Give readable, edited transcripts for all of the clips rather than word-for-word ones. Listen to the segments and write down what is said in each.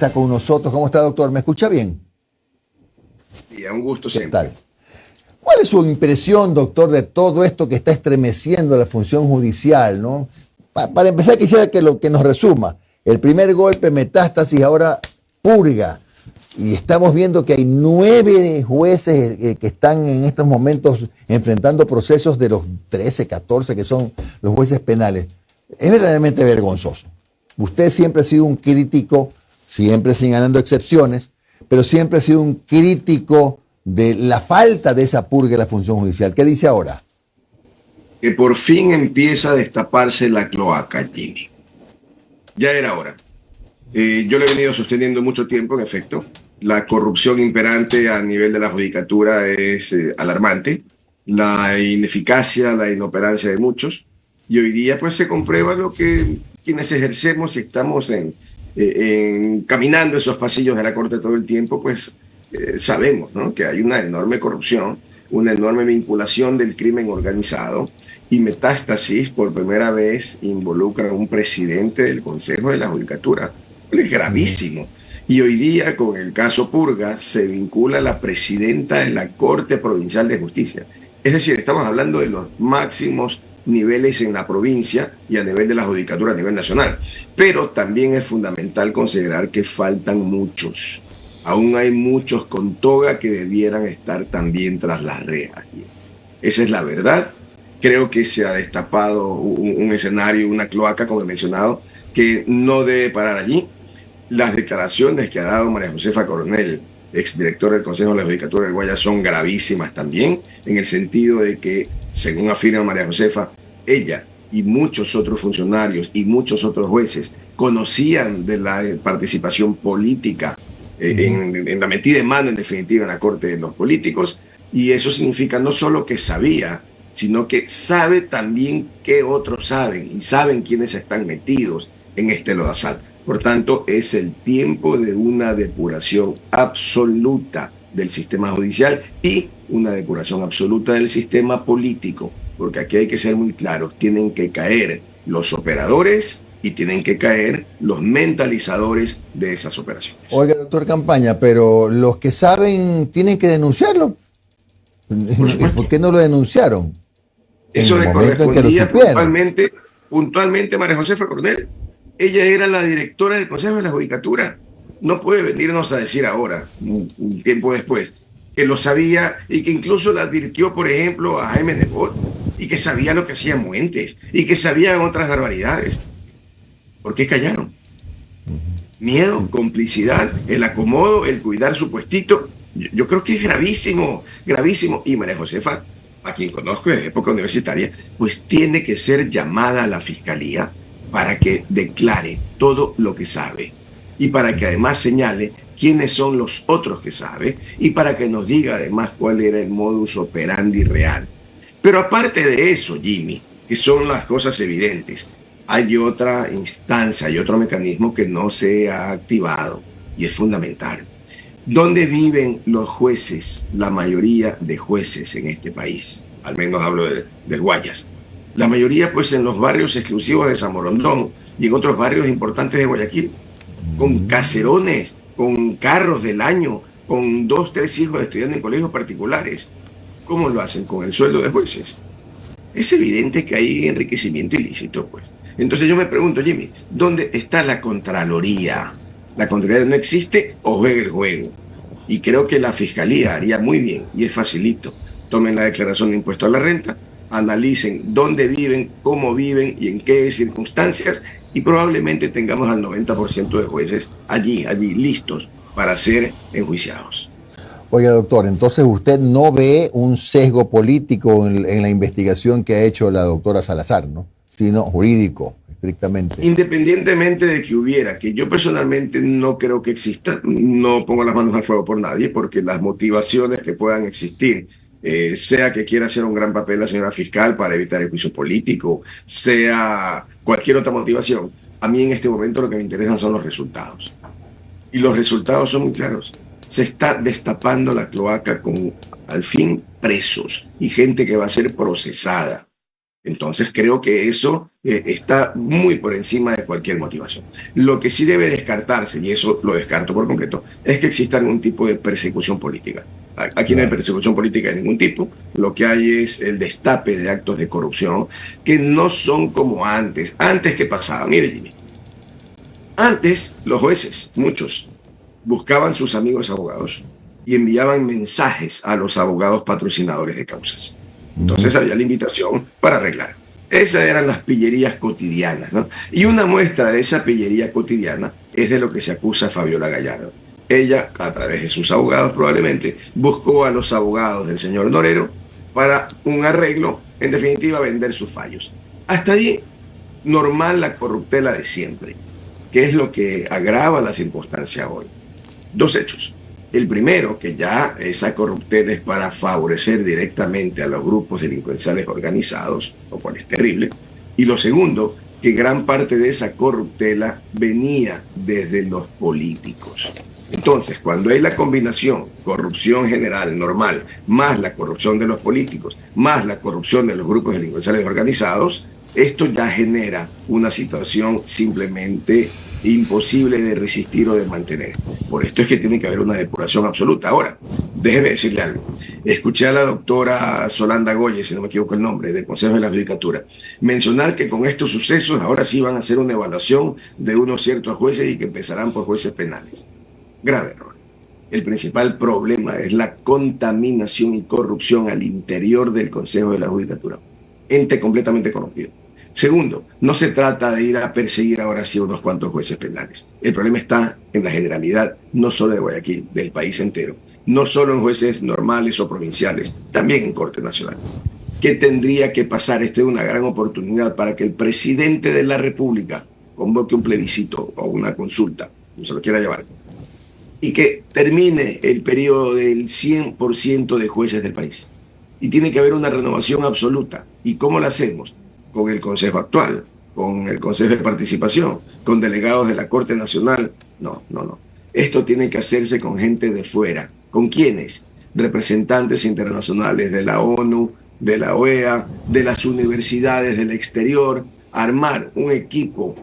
está con nosotros. ¿Cómo está, doctor? ¿Me escucha bien? Y a un gusto ¿Qué siempre. tal? ¿Cuál es su impresión, doctor, de todo esto que está estremeciendo la función judicial, ¿no? Para empezar, quisiera que lo que nos resuma. El primer golpe, metástasis, ahora purga. Y estamos viendo que hay 9 jueces que están en estos momentos enfrentando procesos de los 13, 14 que son los jueces penales. Es verdaderamente vergonzoso. Usted siempre ha sido un crítico, siempre sin ganando excepciones, pero siempre ha sido un crítico de la falta de esa purga en la función judicial. ¿Qué dice ahora? Que por fin empieza a destaparse la cloaca, Jimmy. Ya era hora. Yo lo he venido sosteniendo mucho tiempo, en efecto. La corrupción imperante a nivel de la judicatura es alarmante. La ineficacia, la inoperancia de muchos. Y hoy día pues se comprueba lo que quienes ejercemos y estamos caminando esos pasillos de la Corte todo el tiempo, pues sabemos, ¿no?, que hay una enorme corrupción, una enorme vinculación del crimen organizado, y Metástasis por primera vez involucra a un presidente del Consejo de la Judicatura. Es gravísimo. Y hoy día, con el caso Purga, se vincula a la presidenta de la Corte Provincial de Justicia. Es decir, estamos hablando de los máximos niveles en la provincia y a nivel de la judicatura a nivel nacional. Pero también es fundamental considerar que faltan muchos. Aún hay muchos con toga que debieran estar también tras las rejas. Esa es la verdad. Creo que se ha destapado un escenario, una cloaca, como he mencionado, que no debe parar allí. Las declaraciones que ha dado María Josefa Coronel, exdirector del Consejo de la Judicatura del Guayas, son gravísimas también, en el sentido de que, según afirma María Josefa, ella y muchos otros funcionarios y muchos otros jueces conocían de la participación política en la metida de mano, en definitiva, en la Corte de los políticos, y eso significa no solo que sabía, sino que sabe también que otros saben, y saben quiénes están metidos en este lodazal. Por tanto, es el tiempo de una depuración absoluta del sistema judicial y una depuración absoluta del sistema político, porque aquí hay que ser muy claros, tienen que caer los operadores y tienen que caer los mentalizadores de esas operaciones. Oiga, doctor Campaña, pero los que saben tienen que denunciarlo. ¿Por qué no lo denunciaron? Eso le correspondía puntualmente a María Josefa Coronel. Ella era la directora del Consejo de la Judicatura. No puede venirnos a decir ahora, un tiempo después, que lo sabía y que incluso le advirtió, por ejemplo, a Jaime Nebot, y que sabía lo que hacía Muentes, y que sabían otras barbaridades. ¿Por qué callaron? Miedo, complicidad, el acomodo, el cuidar su puestito. Yo creo que es gravísimo, gravísimo. Y María Josefa, a quien conozco de época universitaria, pues tiene que ser llamada a la fiscalía para que declare todo lo que sabe y para que además señale quiénes son los otros que sabe y para que nos diga además cuál era el modus operandi real. Pero aparte de eso, Jimmy, que son las cosas evidentes, hay otra instancia, hay otro mecanismo que no se ha activado y es fundamental. ¿Dónde viven los jueces, la mayoría de jueces en este país? Al menos hablo del Guayas. La mayoría pues en los barrios exclusivos de San Borondón y en otros barrios importantes de Guayaquil, con caserones, con carros del año, con 2, 3 hijos estudiando en colegios particulares. ¿Cómo lo hacen? Con el sueldo de jueces. Es evidente que hay enriquecimiento ilícito, pues. Entonces yo me pregunto, Jimmy, ¿dónde está la Contraloría? La Contraloría no existe o juega el juego. Y creo que la Fiscalía haría muy bien, y es facilito. Tomen la declaración de impuesto a la renta, analicen dónde viven, cómo viven y en qué circunstancias, y probablemente tengamos al 90% de jueces allí listos para ser enjuiciados. Oiga, doctor, entonces usted no ve un sesgo político en la investigación que ha hecho la doctora Salazar, ¿no? Sino jurídico, estrictamente. Independientemente de que hubiera, que yo personalmente no creo que exista, no pongo las manos al fuego por nadie, porque las motivaciones que puedan existir, sea que quiera hacer un gran papel la señora fiscal para evitar el juicio político, sea cualquier otra motivación, a mí en este momento lo que me interesan son los resultados. Y los resultados son muy claros. Se está destapando la cloaca con, al fin, presos y gente que va a ser procesada. Entonces creo que eso está muy por encima de cualquier motivación. Lo que sí debe descartarse, y eso lo descarto por completo, es que exista algún tipo de persecución política. Aquí no hay persecución política de ningún tipo. Lo que hay es el destape de actos de corrupción que no son como antes. Antes, ¿qué pasaba? Mire, Jimmy. Antes, los jueces, muchos, buscaban sus amigos abogados y enviaban mensajes a los abogados patrocinadores de causas. Entonces había la invitación para arreglar. Esas eran las pillerías cotidianas, ¿no? Y una muestra de esa pillería cotidiana es de lo que se acusa a Fabiola Gallardo. Ella, a través de sus abogados probablemente, buscó a los abogados del señor Norero para un arreglo, en definitiva, vender sus fallos. Hasta allí, normal la corruptela de siempre, que es lo que agrava la circunstancia hoy. Dos hechos. El primero, que ya esa corruptela es para favorecer directamente a los grupos delincuenciales organizados, lo cual es terrible. Y lo segundo, que gran parte de esa corruptela venía desde los políticos. Entonces, cuando hay la combinación corrupción general, normal, más la corrupción de los políticos, más la corrupción de los grupos delincuenciales organizados, esto ya genera una situación simplemente imposible de resistir o de mantener. Por esto es que tiene que haber una depuración absoluta. Ahora, déjeme decirle algo. Escuché a la doctora Solanda Goye, si no me equivoco el nombre, del Consejo de la Judicatura, mencionar que con estos sucesos ahora sí van a hacer una evaluación de unos ciertos jueces y que empezarán por jueces penales. Grave error. El principal problema es la contaminación y corrupción al interior del Consejo de la Judicatura. Ente completamente corrompido. Segundo, no se trata de ir a perseguir ahora sí unos cuantos jueces penales. El problema está en la generalidad, no solo de Guayaquil, del país entero. No solo en jueces normales o provinciales, también en Corte Nacional. ¿Qué tendría que pasar? Esta es una gran oportunidad para que el presidente de la República convoque un plebiscito o una consulta, como se lo quiera llamar, y que termine el periodo del 100% de jueces del país. Y tiene que haber una renovación absoluta. ¿Y cómo la hacemos? Con el Consejo actual, con el Consejo de Participación, con delegados de la Corte Nacional. No. Esto tiene que hacerse con gente de fuera. ¿Con quiénes? Representantes internacionales de la ONU, de la OEA, de las universidades del exterior. Armar un equipo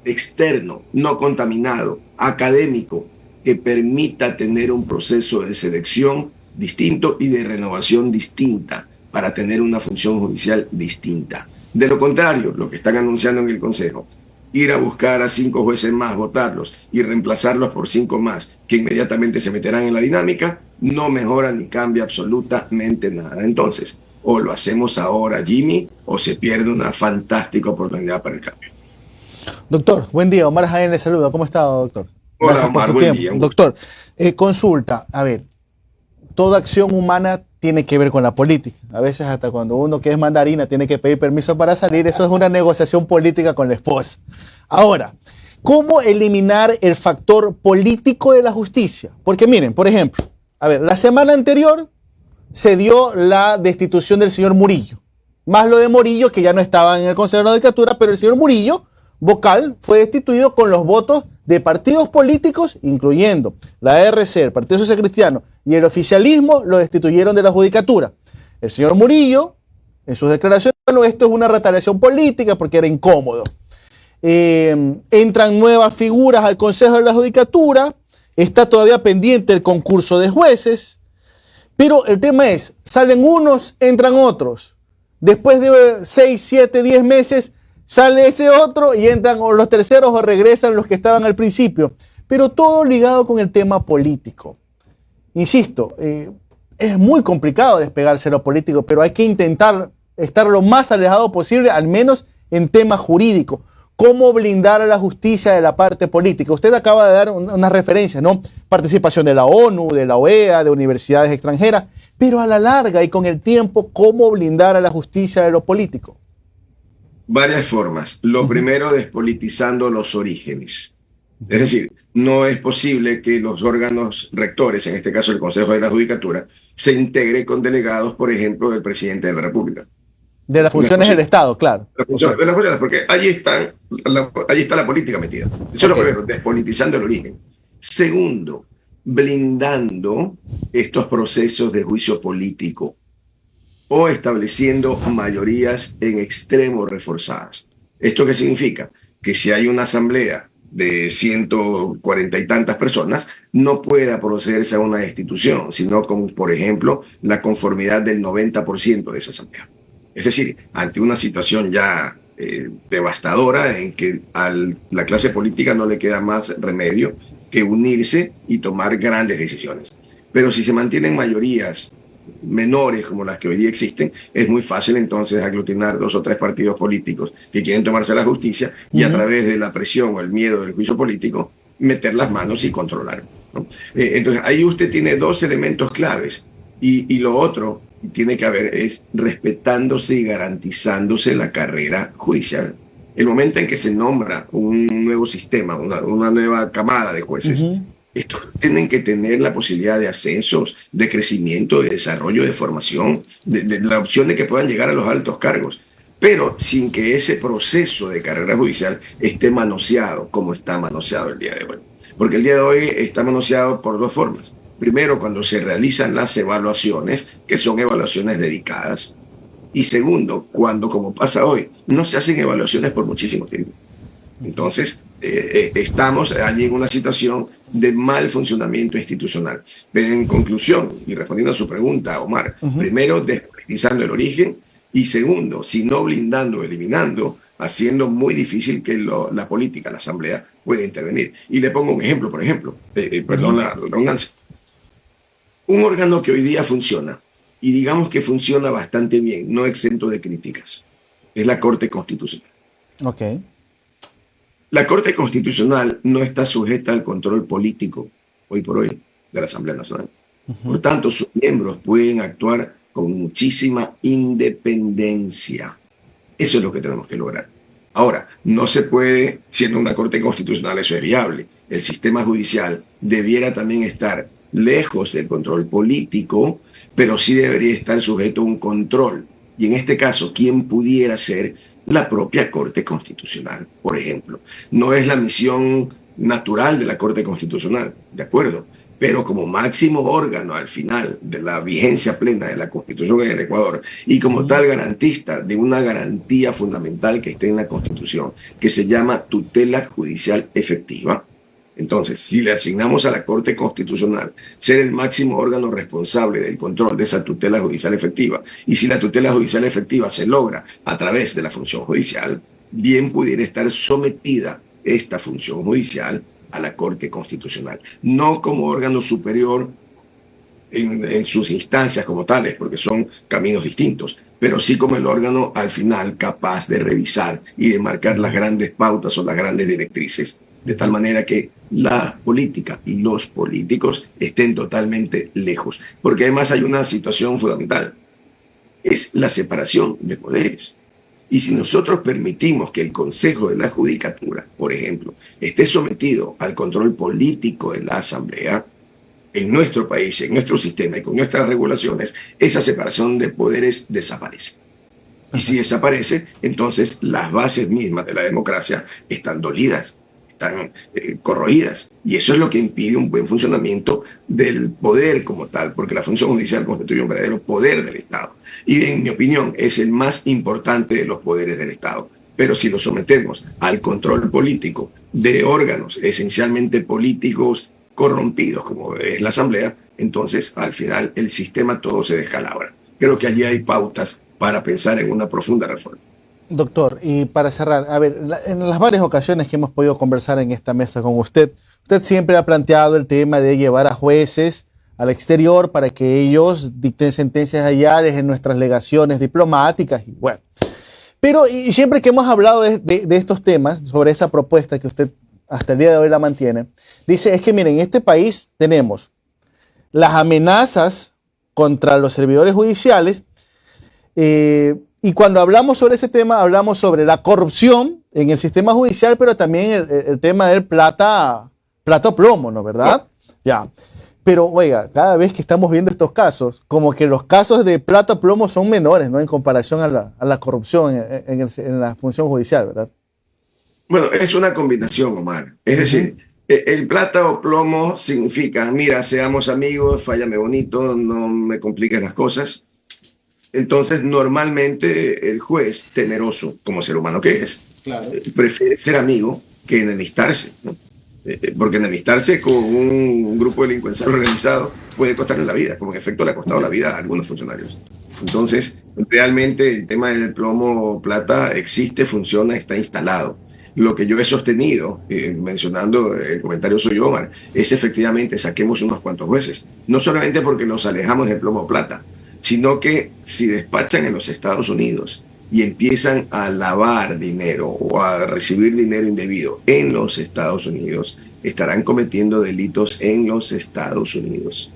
externo, no contaminado, académico, que permita tener un proceso de selección distinto y de renovación distinta para tener una función judicial distinta. De lo contrario, lo que están anunciando en el Consejo, ir a buscar a 5 jueces más, votarlos y reemplazarlos por 5 más, que inmediatamente se meterán en la dinámica, no mejora ni cambia absolutamente nada. Entonces, o lo hacemos ahora, Jimmy, o se pierde una fantástica oportunidad para el cambio. Doctor, buen día. Omar Jaén le saluda. ¿Cómo está, doctor? Hola, gracias Omar, por su tiempo. Día. Doctor, consulta. A ver, toda acción humana tiene que ver con la política. A veces hasta cuando uno que es mandarina tiene que pedir permiso para salir, eso es una negociación política con la esposa. Ahora, ¿cómo eliminar el factor político de la justicia? Porque miren, por ejemplo, a ver, la semana anterior se dio la destitución del señor Murillo. Más lo de Morillo, que ya no estaba en el Consejo de la Judicatura, pero el señor Murillo, vocal, fue destituido con los votos de partidos políticos, incluyendo la RC, el Partido Social Cristiano y el oficialismo, lo destituyeron de la Judicatura. El señor Murillo, en sus declaraciones, bueno, esto es una retaliación política porque era incómodo. Entran nuevas figuras al Consejo de la Judicatura, está todavía pendiente el concurso de jueces, pero el tema es, salen unos, entran otros. Después de 6, 7, 10 meses, sale ese otro y entran o los terceros o regresan los que estaban al principio. Pero todo ligado con el tema político. Insisto, es muy complicado despegarse de lo político, pero hay que intentar estar lo más alejado posible, al menos en temas jurídicos. ¿Cómo blindar a la justicia de la parte política? Usted acaba de dar unas referencias, ¿no? Participación de la ONU, de la OEA, de universidades extranjeras, pero a la larga y con el tiempo, ¿cómo blindar a la justicia de lo político? Varias formas. Lo primero, despolitizando los orígenes. Es decir, no es posible que los órganos rectores, en este caso el Consejo de la Judicatura, se integre con delegados, por ejemplo, del presidente de la República. De las funciones del Estado, claro. De las funciones, porque allí está la política metida. Eso es lo primero, despolitizando el origen. Segundo, blindando estos procesos de juicio político. o estableciendo mayorías en extremo reforzadas. ¿Esto qué significa? Que si hay una asamblea de 140 y tantas personas, no pueda procederse a una destitución, sino con, por ejemplo, la conformidad del 90% de esa asamblea. Es decir, ante una situación ya devastadora en que a la clase política no le queda más remedio que unirse y tomar grandes decisiones. Pero si se mantienen mayorías menores como las que hoy día existen, es muy fácil entonces aglutinar 2 o 3 partidos políticos que quieren tomarse la justicia y a través de la presión o el miedo del juicio político meter las manos y controlar, ¿no? Entonces ahí usted tiene 2 elementos claves y lo otro tiene que haber es respetándose y garantizándose la carrera judicial. El momento en que se nombra un nuevo sistema, una nueva camada de jueces, estos tienen que tener la posibilidad de ascensos, de crecimiento, de desarrollo, de formación, de la opción de que puedan llegar a los altos cargos, pero sin que ese proceso de carrera judicial esté manoseado como está manoseado el día de hoy. Porque el día de hoy está manoseado por 2 formas. Primero, cuando se realizan las evaluaciones, que son evaluaciones dedicadas. Y segundo, cuando, como pasa hoy, no se hacen evaluaciones por muchísimo tiempo. Entonces, estamos allí en una situación de mal funcionamiento institucional. Pero en conclusión, y respondiendo a su pregunta, Omar, primero, despolitizando el origen, y segundo, si no blindando, eliminando, haciendo muy difícil que la política, la asamblea, pueda intervenir. Y le pongo un ejemplo, por ejemplo, perdón la redundancia. Un órgano que hoy día funciona, y digamos que funciona bastante bien, no exento de críticas, es la Corte Constitucional. Ok. La Corte Constitucional no está sujeta al control político, hoy por hoy, de la Asamblea Nacional. Por tanto, sus miembros pueden actuar con muchísima independencia. Eso es lo que tenemos que lograr. Ahora, no se puede, siendo una Corte Constitucional, eso es viable. El sistema judicial debiera también estar lejos del control político, pero sí debería estar sujeto a un control. Y en este caso, ¿quién pudiera ser? La propia Corte Constitucional, por ejemplo. No es la misión natural de la Corte Constitucional, ¿de acuerdo? Pero como máximo órgano al final de la vigencia plena de la Constitución en el Ecuador y como tal garantista de una garantía fundamental que esté en la Constitución, que se llama tutela judicial efectiva. Entonces, si le asignamos a la Corte Constitucional ser el máximo órgano responsable del control de esa tutela judicial efectiva, y si la tutela judicial efectiva se logra a través de la función judicial, bien pudiera estar sometida esta función judicial a la Corte Constitucional, no como órgano superior en sus instancias como tales, porque son caminos distintos, pero sí como el órgano al final capaz de revisar y de marcar las grandes pautas o las grandes directrices, de tal manera que la política y los políticos estén totalmente lejos. Porque además hay una situación fundamental, es la separación de poderes. Y si nosotros permitimos que el Consejo de la Judicatura, por ejemplo, esté sometido al control político de la Asamblea, en nuestro país, en nuestro sistema y con nuestras regulaciones, esa separación de poderes desaparece. Y si desaparece, entonces las bases mismas de la democracia están dolidas, están corroídas. Y eso es lo que impide un buen funcionamiento del poder como tal, porque la función judicial constituye un verdadero poder del Estado. Y en mi opinión es el más importante de los poderes del Estado. Pero si lo sometemos al control político de órganos esencialmente políticos corrompidos, como es la Asamblea, entonces al final el sistema todo se descalabra. Creo que allí hay pautas para pensar en una profunda reforma. Doctor, y para cerrar, a ver, en las varias ocasiones que hemos podido conversar en esta mesa con usted, usted siempre ha planteado el tema de llevar a jueces al exterior para que ellos dicten sentencias allá, dejen nuestras legaciones diplomáticas y bueno. Pero y siempre que hemos hablado de estos temas, sobre esa propuesta que usted hasta el día de hoy la mantiene, dice, es que miren, en este país tenemos las amenazas contra los servidores judiciales, y cuando hablamos sobre ese tema, hablamos sobre la corrupción en el sistema judicial, pero también el tema del plata plomo, ¿no? ¿Verdad? Ya. Pero, oiga, cada vez que estamos viendo estos casos, como que los casos de plata plomo son menores, ¿no? En comparación a la corrupción en la función judicial, ¿verdad? Bueno, es una combinación, Omar. Es decir, el plata o plomo significa, mira, seamos amigos, fállame bonito, no me compliques las cosas. Entonces, normalmente el juez, temeroso como ser humano que es, claro, prefiere ser amigo que enemistarse, ¿no? Porque enemistarse con un grupo delincuencial organizado puede costarle la vida, como en efecto le ha costado la vida a algunos funcionarios. Entonces, realmente el tema del plomo plata existe, funciona, está instalado. Lo que yo he sostenido, mencionando el comentario suyo, Omar, es efectivamente saquemos unos cuantos jueces. No solamente porque los alejamos del plomo plata, sino que si despachan en los Estados Unidos y empiezan a lavar dinero o a recibir dinero indebido en los Estados Unidos, estarán cometiendo delitos en los Estados Unidos.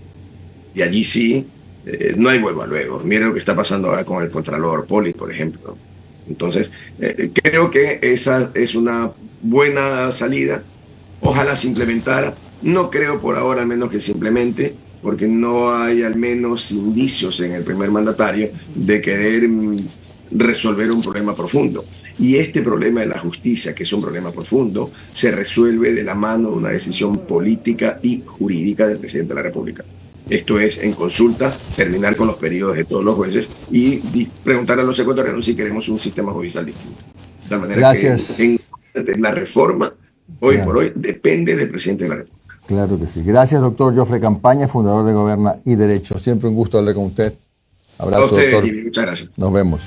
Y allí sí, no hay vuelva luego. Miren lo que está pasando ahora con el Contralor Poli, por ejemplo. Entonces, creo que esa es una buena salida. Ojalá se implementara. No creo por ahora, al menos que se implemente, porque no hay al menos indicios en el primer mandatario de querer resolver un problema profundo. Y este problema de la justicia, que es un problema profundo, se resuelve de la mano de una decisión política y jurídica del presidente de la República. Esto es, en consulta, terminar con los periodos de todos los jueces y preguntar a los ecuatorianos si queremos un sistema judicial distinto. De tal manera Gracias. Que la reforma, hoy por hoy, depende del presidente de la República. Claro que sí. Gracias, doctor Jofre Campaña, fundador de Goberna y Derecho. Siempre un gusto hablar con usted. Abrazo, doctor. Muchas gracias. Nos vemos.